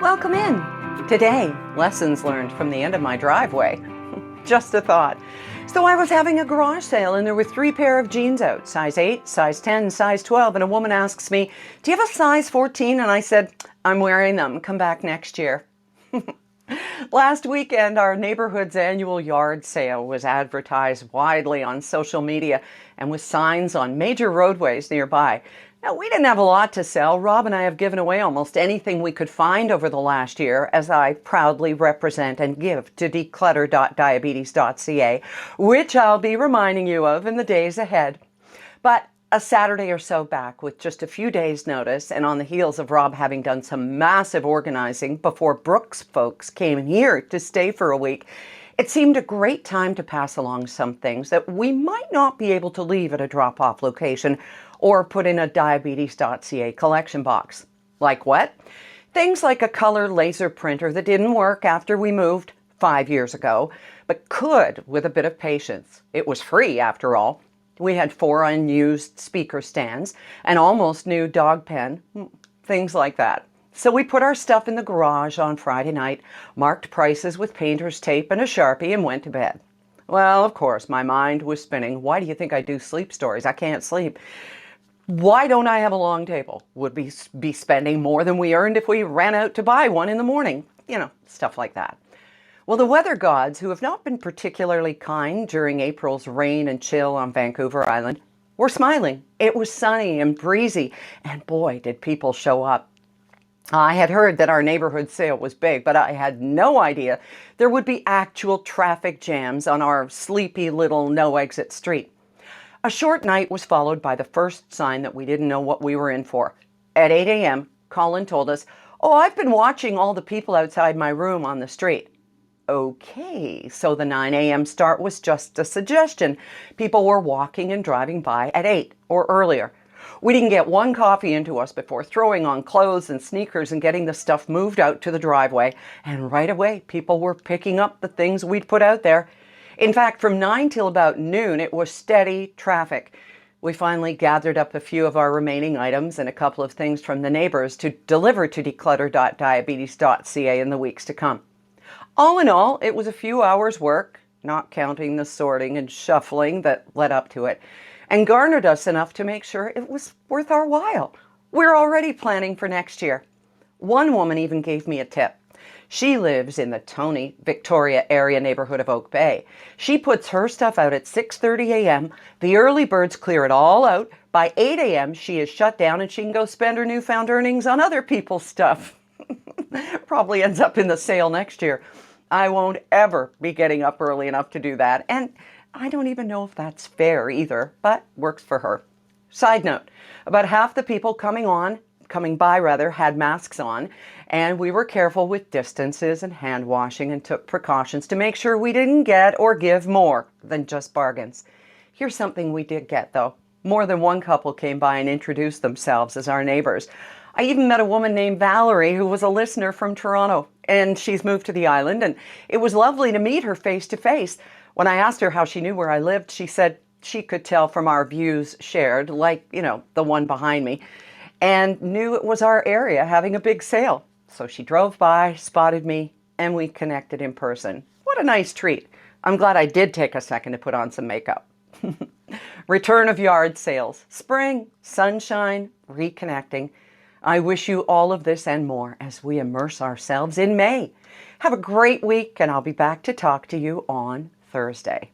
Welcome in. Today, lessons learned from the end of my driveway. Just a thought. So I was having a garage sale and there were 3 pair of jeans out, size 8, size 10, size 12, and a woman asks me, "Do you have a size 14?" And I said, "I'm wearing them. Come back next year." Last weekend, our neighborhood's annual yard sale was advertised widely on social media and with signs on major roadways nearby. Now, we didn't have a lot to sell. Rob and I have given away almost anything we could find over the last year, as I proudly represent and give to declutter.diabetes.ca, which I'll be reminding you of in the days ahead. But a Saturday or so back, with just a few days' notice, and on the heels of Rob having done some massive organizing before Brooks folks came here to stay for a week, it seemed a great time to pass along some things that we might not be able to leave at a drop-off location or put in a diabetes.ca collection box. Like what? Things like a color laser printer that didn't work after we moved 5 years ago, but could with a bit of patience. It was free after all. We had 4 unused speaker stands, an almost new dog pen, things like that. So we put our stuff in the garage on Friday night, marked prices with painter's tape and a Sharpie, and went to bed. Well, of course, my mind was spinning. Why do you think I do sleep stories? I can't sleep. Why don't I have a long table? Would we be spending more than we earned if we ran out to buy one in the morning? You know, stuff like that. Well, the weather gods, who have not been particularly kind during April's rain and chill on Vancouver Island, were smiling. It was sunny and breezy, and boy, did people show up. I had heard that our neighborhood sale was big, but I had no idea there would be actual traffic jams on our sleepy little no-exit street. A short night was followed by the first sign that we didn't know what we were in for. At 8 a.m., Colin told us, "Oh, I've been watching all the people outside my room on the street." Okay, so the 9 a.m. start was just a suggestion. People were walking and driving by at 8 or earlier. We didn't get one coffee into us before throwing on clothes and sneakers and getting the stuff moved out to the driveway. And right away, people were picking up the things we'd put out there. In fact, from 9 till about noon, it was steady traffic. We finally gathered up a few of our remaining items and a couple of things from the neighbors to deliver to declutter.diabetes.ca in the weeks to come. All in all, it was a few hours' work, not counting the sorting and shuffling that led up to it, and garnered us enough to make sure it was worth our while. We're already planning for next year. One woman even gave me a tip. She lives in the Tony, Victoria area neighborhood of Oak Bay. She puts her stuff out at 6:30 a.m. The early birds clear it all out. By 8 a.m. she is shut down and she can go spend her newfound earnings on other people's stuff. Probably ends up in the sale next year. I won't ever be getting up early enough to do that. And I don't even know if that's fair either, but works for her. Side note, about half the people coming by had masks on, and we were careful with distances and hand washing and took precautions to make sure we didn't get or give more than just bargains. Here's something we did get, though. More than one couple came by and introduced themselves as our neighbors. I even met a woman named Valerie who was a listener from Toronto, and she's moved to the island, and it was lovely to meet her face to face. When I asked her how she knew where I lived, she said she could tell from our views shared, like, the one behind me, and knew it was our area having a big sale. So she drove by, spotted me, and we connected in person. What a nice treat. I'm glad I did take a second to put on some makeup. Return of yard sales, spring, sunshine, reconnecting. I wish you all of this and more as we immerse ourselves in May. Have a great week, and I'll be back to talk to you on Thursday.